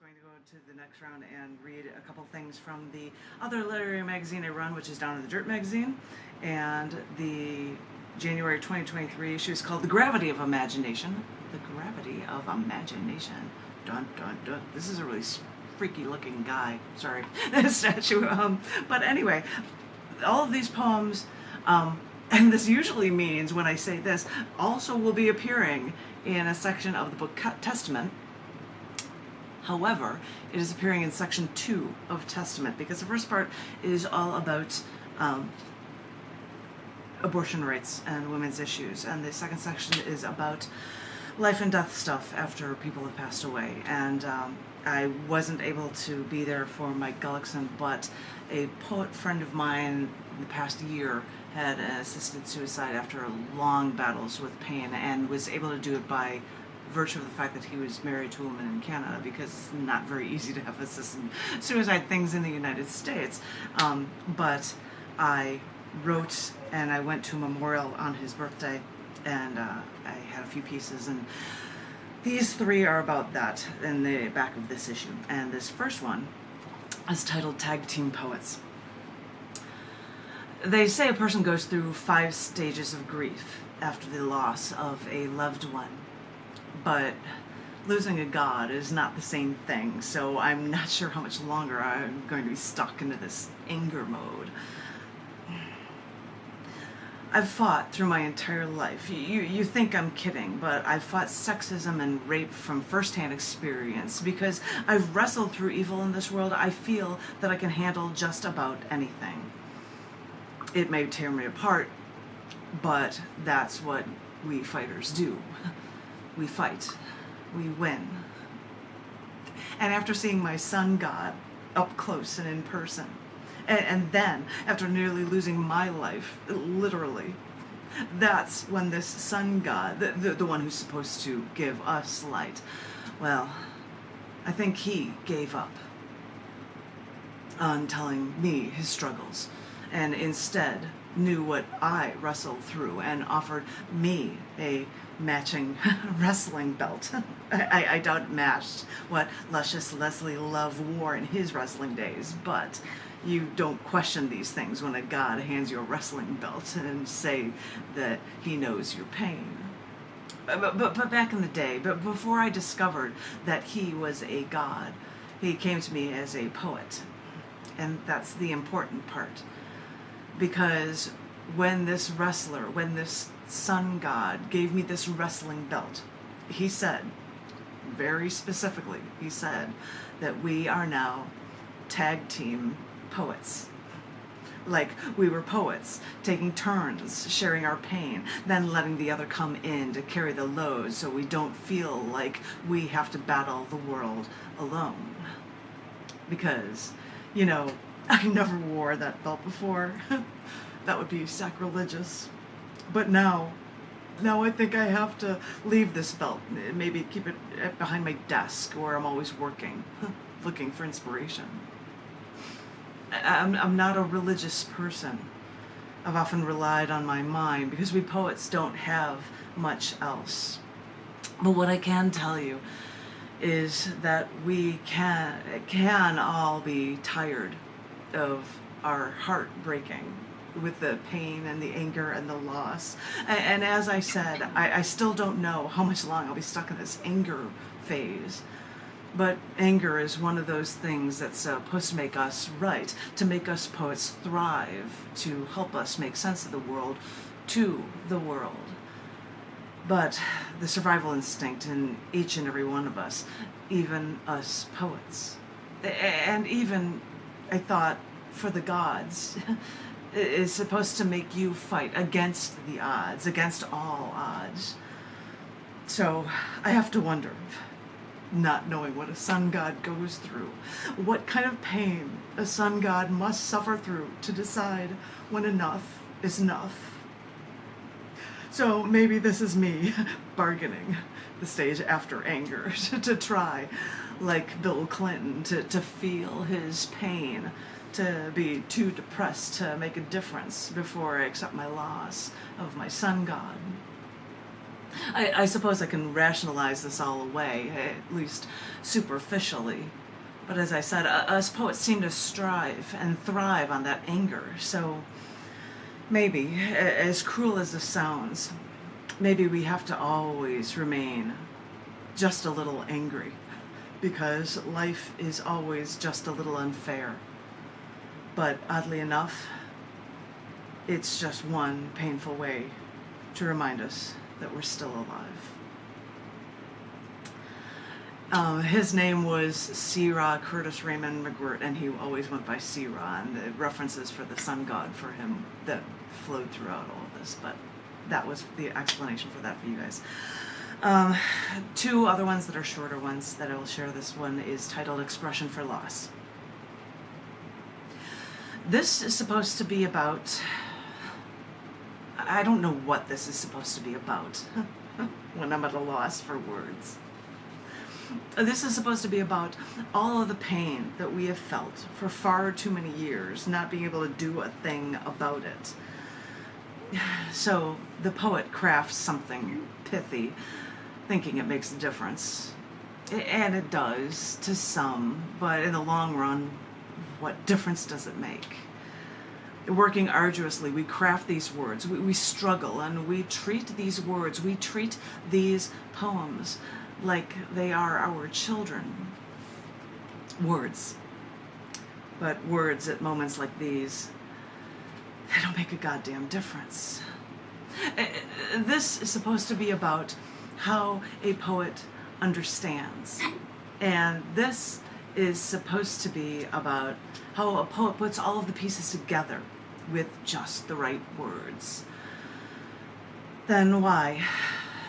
going to go to the next round and read a couple things from the other literary magazine I run, which is Down in the Dirt magazine, and the January 2023 issue is called The Gravity of Imagination. The Gravity of Imagination. Dun dun dun. This is a really freaky looking guy. Sorry, statue. But anyway, all of these poems, and this usually means when I say this, also will be appearing in a section of the book Testament. However, it is appearing in section 2 of Testament because the first part is all about abortion rights and women's issues, and the second section is about life and death stuff after people have passed away. And I wasn't able to be there for Mike Gullickson, but a poet friend of mine in the past year had assisted suicide after long battles with pain and was able to do it by virtue of the fact that he was married to a woman in Canada, because it's not very easy to have assisted suicide things in the United States. But I wrote and I went to a memorial on his birthday, and I had a few pieces, and these 3 are about that in the back of this issue. And this first one is titled Tag Team Poets. They say a person goes through 5 stages of grief after the loss of a loved one. But losing a god is not the same thing, so I'm not sure how much longer I'm going to be stuck into this anger mode. I've fought through my entire life. You think I'm kidding, but I've fought sexism and rape from firsthand experience. Because I've wrestled through evil in this world, I feel that I can handle just about anything. It may tear me apart, but that's what we fighters do. We fight. We win. And after seeing my sun god up close and in person, and then after nearly losing my life, literally, that's when this sun god, the one who's supposed to give us light, well, I think he gave up on telling me his struggles, and instead knew what I wrestled through and offered me a matching wrestling belt. I doubt it matched what luscious Leslie Love wore in his wrestling days, but you don't question these things when a god hands you a wrestling belt and say that he knows your pain. But back in the day, but before I discovered that he was a god, he came to me as a poet. And that's the important part. Because when this wrestler, when this sun god gave me this wrestling belt, he said, very specifically, he said that we are now tag team poets. Like we were poets, taking turns, sharing our pain, then letting the other come in to carry the load so we don't feel like we have to battle the world alone. Because, you know, I never wore that belt before. That would be sacrilegious. But now I think I have to leave this belt. Maybe keep it behind my desk where I'm always working, looking for inspiration. I'm not a religious person. I've often relied on my mind because we poets don't have much else. But what I can tell you is that we can all be tired of our heart breaking with the pain and the anger and the loss. And as I said, I still don't know how much longer I'll be stuck in this anger phase. But anger is one of those things that's supposed to make us right, to make us poets thrive, to help us make sense of the world to the world. But the survival instinct in each and every one of us, even us poets, and even, I thought, for the gods, is supposed to make you fight against the odds, against all odds. So I have to wonder, not knowing what a sun god goes through, what kind of pain a sun god must suffer through to decide when enough is enough. So maybe this is me bargaining the stage after anger to try, like Bill Clinton, to feel his pain, to be too depressed to make a difference before I accept my loss of my sun god. I suppose I can rationalize this all away, at least superficially. But as I said, us poets seem to strive and thrive on that anger. So maybe, as cruel as this sounds, maybe we have to always remain just a little angry, because life is always just a little unfair. But oddly enough, it's just one painful way to remind us that we're still alive. His name was C-Ra Curtis Raymond McGirt, and he always went by C-Ra, and the references for the sun god for him that flowed throughout all of this, but that was the explanation for that for you guys. Two other ones that are shorter ones that I will share. This one is titled Expression for Loss. This is supposed to be about, I don't know what this is supposed to be about when I'm at a loss for words. This is supposed to be about all of the pain that we have felt for far too many years, not being able to do a thing about it. So the poet crafts something pithy, thinking it makes a difference. And it does to some, but in the long run, what difference does it make? Working arduously, we craft these words, we struggle, and we treat these words, we treat these poems like they are our children. Words. But words at moments like these, they don't make a goddamn difference. This is supposed to be about how a poet understands. And this is supposed to be about how a poet puts all of the pieces together with just the right words. Then why,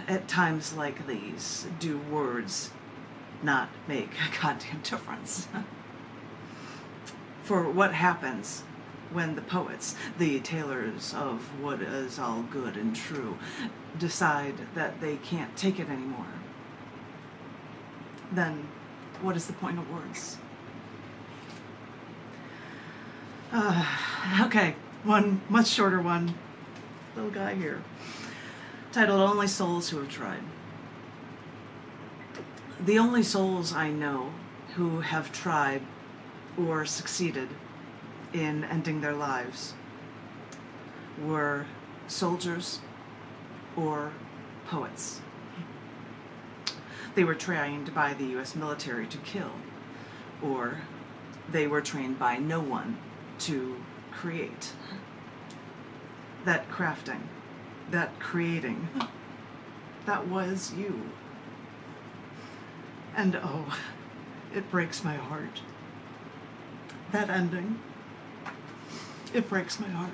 at times like these, do words not make a goddamn difference? For what happens when the poets, the tailors of what is all good and true, decide that they can't take it anymore? Then what is the point of words? Okay, one much shorter one. Little guy here. Titled Only Souls Who Have Tried. The only souls I know who have tried or succeeded in ending their lives were soldiers or poets. They were trained by the U.S. military to kill, or they were trained by no one to create. That crafting, that creating, that was you. And oh, it breaks my heart. That ending, it breaks my heart.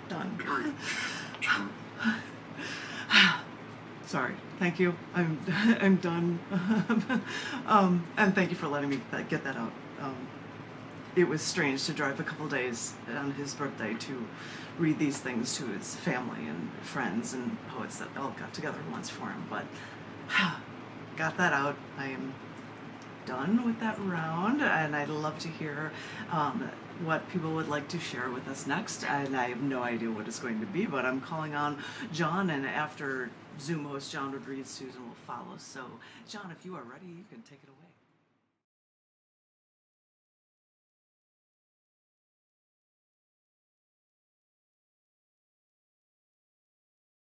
Done. Sorry. Thank you. I'm done. And thank you for letting me get that out. It was strange to drive a couple days on his birthday to read these things to his family and friends and poets that all got together once for him, but got that out. I am done with that round, and I'd love to hear what people would like to share with us next. And I have no idea what it's going to be, but I'm calling on John, and after Zoom host John would read, Susan will follow. So John, if you are ready, you can take it away.